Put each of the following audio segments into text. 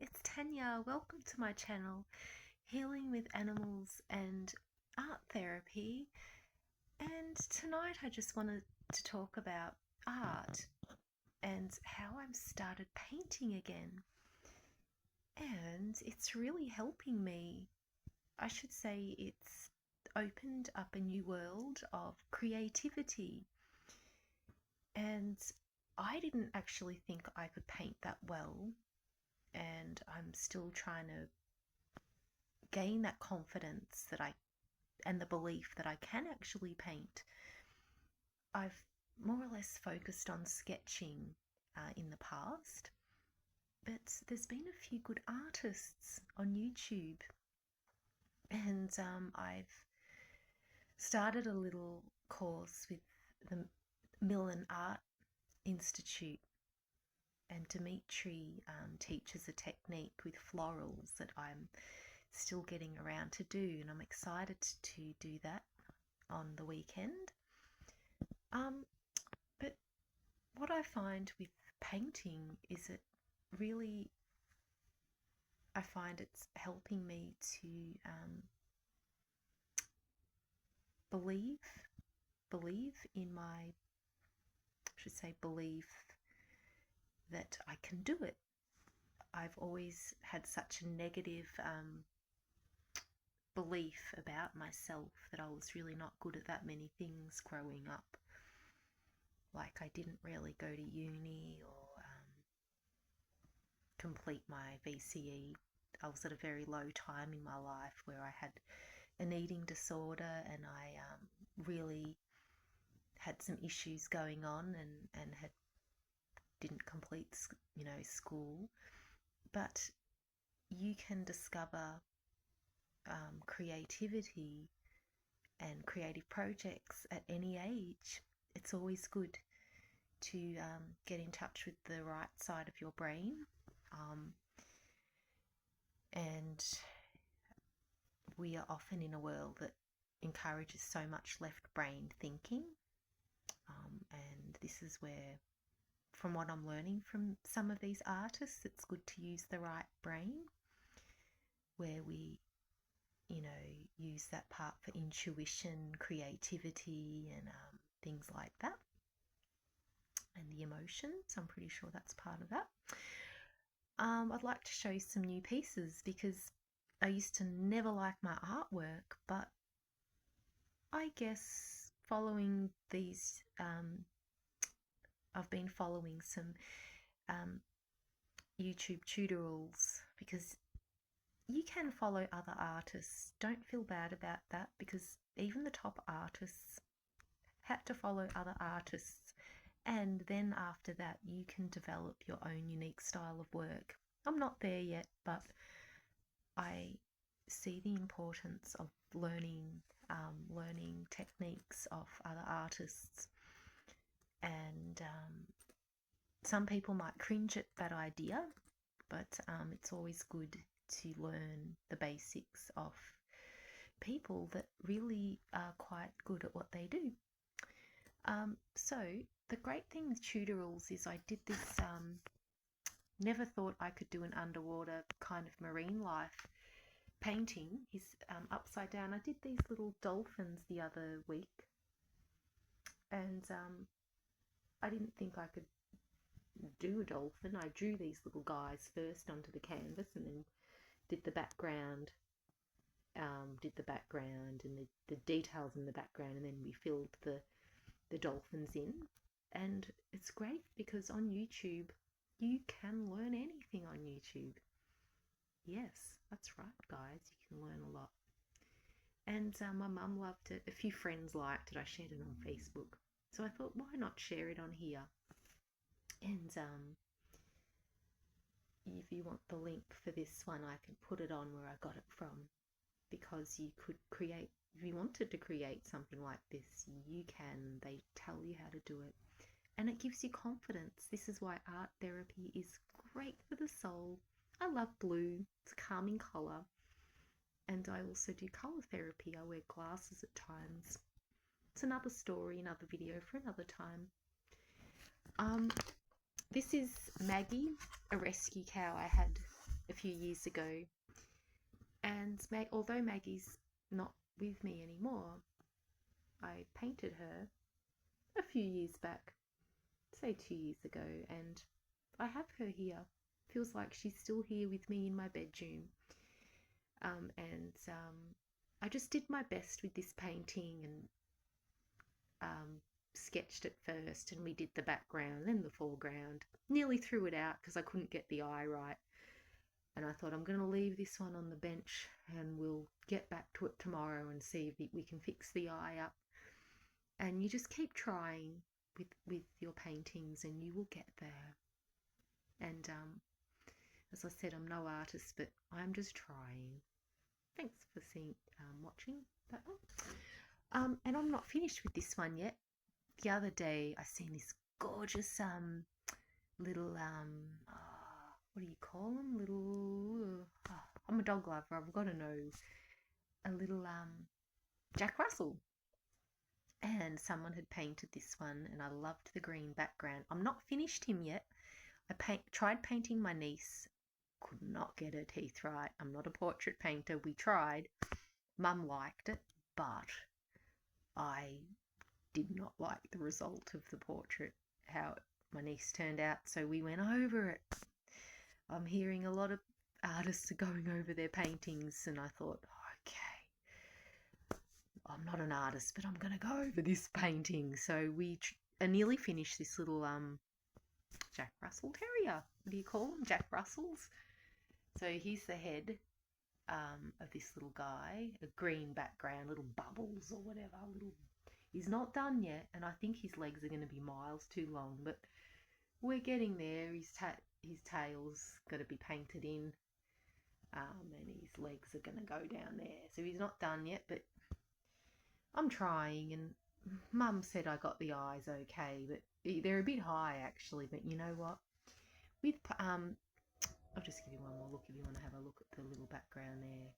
it's Tanya. Welcome to my channel, Healing with Animals and Art Therapy. And tonight I just wanted to talk about art and how I've started painting again. And it's really helping me. I should say it's opened up a new world of creativity. And I didn't actually think I could paint that well. And I'm still trying to gain that confidence and the belief that I can actually paint. I've more or less focused on sketching in the past, but there's been a few good artists on YouTube, and I've started a little course with the Millen Art Institute, and Dimitri teaches a technique with florals that I'm still getting around to do, and I'm excited to do that on the weekend. But what I find with painting is I find it's helping me to believe in believe that I can do it. I've always had such a negative belief about myself that I was really not good at that many things growing up. Like I didn't really go to uni or complete my VCE. I was at a very low time in my life where I had an eating disorder, and I really had some issues going on and didn't complete school. But you can discover creativity and creative projects at any age. It's always good to get in touch with the right side of your brain, and we are often in a world that encourages so much left brain thinking, and this is where, from what I'm learning from some of these artists, it's good to use the right brain, where we use that part for intuition, creativity, and things like that, and the emotions. I'm pretty sure that's part of that. I'd like to show you some new pieces because I used to never like my artwork, but I guess following these, I've been following some YouTube tutorials, because you can follow other artists. Don't feel bad about that, because even the top artists had to follow other artists, and then after that you can develop your own unique style of work. I'm not there yet, but I see the importance of learning techniques of other artists, and some people might cringe at that idea, but it's always good to learn the basics of people that really are quite good at what they do. So the great thing with tutorials is I did this, never thought I could do an underwater kind of marine life painting. He's upside down. I did these little dolphins the other week, and I didn't think I could do a dolphin. I drew these little guys first onto the canvas, and then did the background, and the details in the background, and then we filled the dolphins in. And it's great because on YouTube you can learn anything on YouTube. Yes, that's right, guys, you can learn a lot. And my mum loved it. A few friends liked it. I shared it on Facebook, so I thought, why not share it on here? And if you want the link for this one, I can put it on where I got it from, because you could create, if you wanted to create something like this, you can. They tell you how to do it, and it gives you confidence. This is why art therapy is great for the soul. I love blue. It's a calming colour, and I also do colour therapy. I wear glasses at times. It's another story, another video for another time. This is Maggie, a rescue cow I had a few years ago. And although Maggie's not with me anymore, I painted her a few years back, say 2 years ago, and I have her here. Feels like she's still here with me in my bedroom. I just did my best with this painting and sketched it first, and we did the background, then the foreground. Nearly threw it out because I couldn't get the eye right. And I thought, I'm going to leave this one on the bench and we'll get back to it tomorrow and see if we can fix the eye up. And you just keep trying with your paintings and you will get there. And as I said, I'm no artist, but I'm just trying. Thanks for watching that one. And I'm not finished with this one yet. The other day I seen this gorgeous little what do you call them? I'm a dog lover. I've got to know. A little Jack Russell. And someone had painted this one, and I loved the green background. I'm not finished him yet. I tried painting my niece. Could not get her teeth right. I'm not a portrait painter. We tried. Mum liked it, but I did not like the result of the portrait, how my niece turned out. So we went over it. I'm hearing a lot of artists are going over their paintings, and I thought, okay, I'm not an artist, but I'm going to go over this painting. So we nearly finished this little Jack Russell Terrier. What do you call them? Jack Russells. So here's the head of this little guy, a green background, little bubbles or whatever. He's not done yet, and I think his legs are going to be miles too long, but we're getting there. His tail's got to be painted in, and his legs are going to go down there. So he's not done yet, but I'm trying, and Mum said I got the eyes okay, but they're a bit high actually. But you know what? I'll just give you one more look if you want to have a look at the little background there.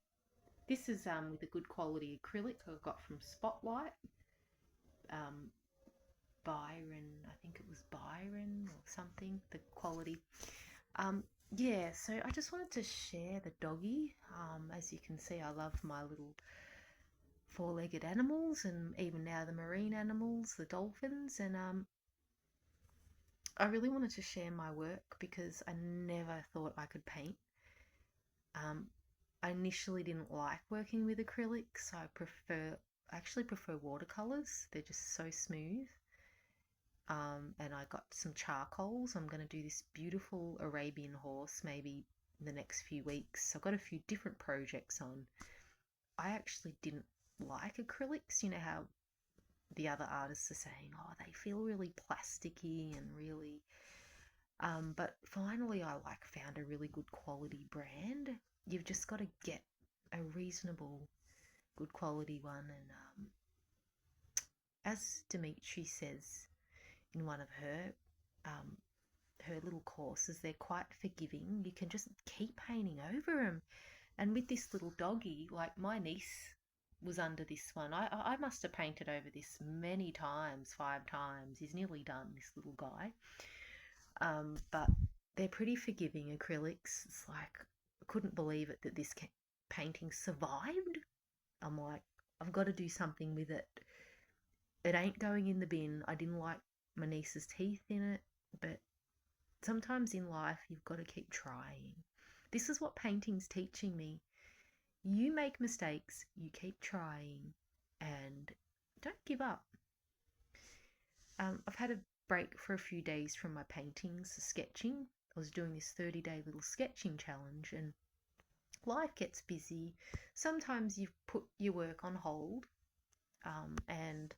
This is with a good quality acrylic I got from Spotlight. Byron, I think it was Byron or something, the quality. Yeah, so I just wanted to share the doggy. As you can see, I love my little four-legged animals, and even now the marine animals, the dolphins, and I really wanted to share my work because I never thought I could paint. I initially didn't like working with acrylics. I actually prefer watercolors. They're just so smooth. And I got some charcoals. I'm going to do this beautiful Arabian horse maybe in the next few weeks. I've got a few different projects on. I actually didn't like acrylics. You know how the other artists are saying, oh, they feel really plasticky and really... but finally I found a really good quality brand. You've just got to get a reasonable good quality one. And as Dimitri says in one of her little courses, they're quite forgiving. You can just keep painting over them. And with this little doggy, like my niece was under this one. I must have painted over this many times, 5 times. He's nearly done, this little guy. But they're pretty forgiving acrylics. It's like, I couldn't believe it that this painting survived. I'm like, I've got to do something with it. It ain't going in the bin. I didn't like my niece's teeth in it, but sometimes in life you've got to keep trying. This is what painting's teaching me. You make mistakes, you keep trying, and don't give up. I've had a break for a few days from my paintings, sketching. I was doing this 30-day little sketching challenge, and life gets busy. Sometimes you put your work on hold, and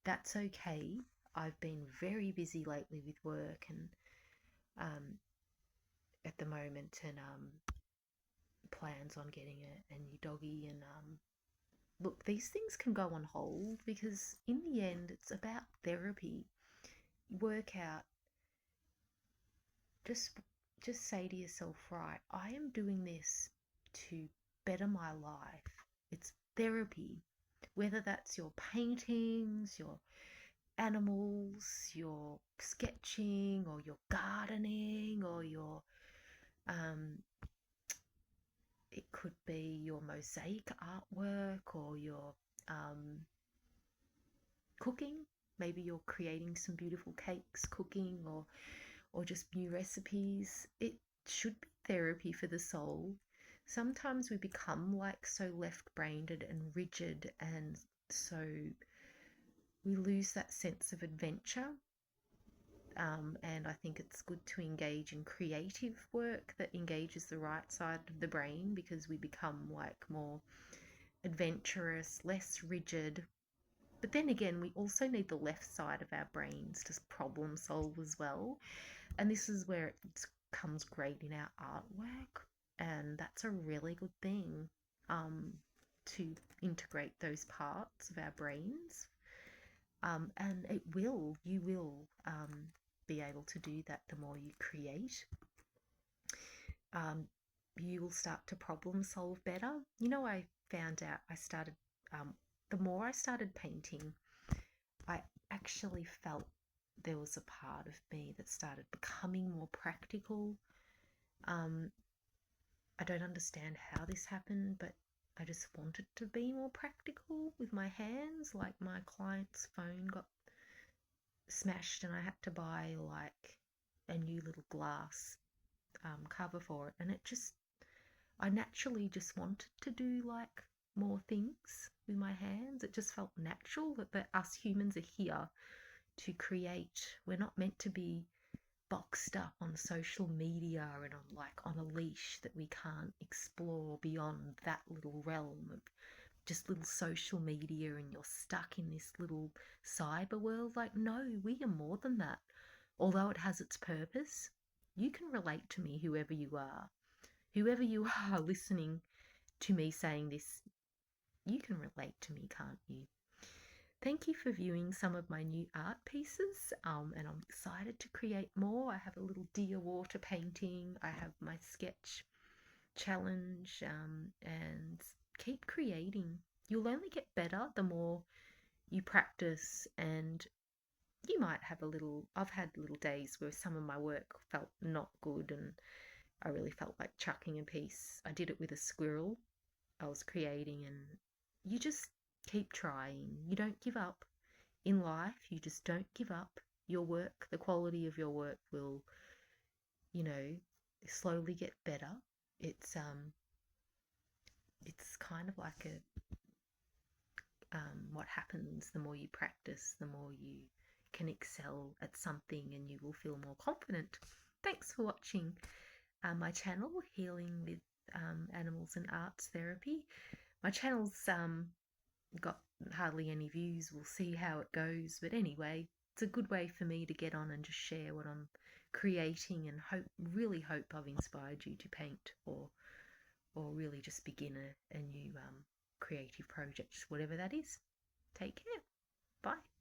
that's okay. I've been very busy lately with work and at the moment, and plans on getting a new doggy. And look, these things can go on hold because in the end it's about therapy. Work out. Just say to yourself, right, I am doing this to better my life. It's therapy. Whether that's your paintings, your animals, your sketching, or your gardening, or your could be your mosaic artwork or your cooking. Maybe you're creating some beautiful cakes, cooking, or just new recipes. It should be therapy for the soul. Sometimes we become like so left-brained and rigid, and so we lose that sense of adventure. And I think it's good to engage in creative work that engages the right side of the brain, because we become like more adventurous, less rigid. But then again, we also need the left side of our brains to problem solve as well. And this is where it comes great in our artwork. And that's a really good thing, to integrate those parts of our brains. And you will be able to do that the more you create. You will start to problem solve better. I found out the more I started painting, I actually felt there was a part of me that started becoming more practical. I don't understand how this happened, but I just wanted to be more practical with my hands. Like, my client's phone got smashed and I had to buy like a new little glass cover for it, and I naturally just wanted to do like more things with my hands. It just felt natural that us humans are here to create. We're not meant to be boxed up on social media and on a leash that we can't explore beyond that little realm of just little social media, and you're stuck in this little cyber world. Like, no, we are more than that. Although it has its purpose, you can relate to me, whoever you are. Whoever you are listening to me saying this, you can relate to me, can't you? Thank you for viewing some of my new art pieces, and I'm excited to create more. I have a little deer water painting. I have my sketch challenge, and keep creating. You'll only get better the more you practice, and you might have I've had little days where some of my work felt not good and I really felt like chucking a piece. I did it with a squirrel I was creating, and you just keep trying. You don't give up in life. You just don't give up. Your work, the quality of your work will, slowly get better. It's kind of like what happens the more you practice, the more you can excel at something, and you will feel more confident. Thanks for watching my channel, Healing with Animals and Arts Therapy. My channel's got hardly any views. We'll see how it goes, but anyway, it's a good way for me to get on and just share what I'm creating, and really hope I've inspired you to paint or really just begin a new creative project, whatever that is. Take care. Bye.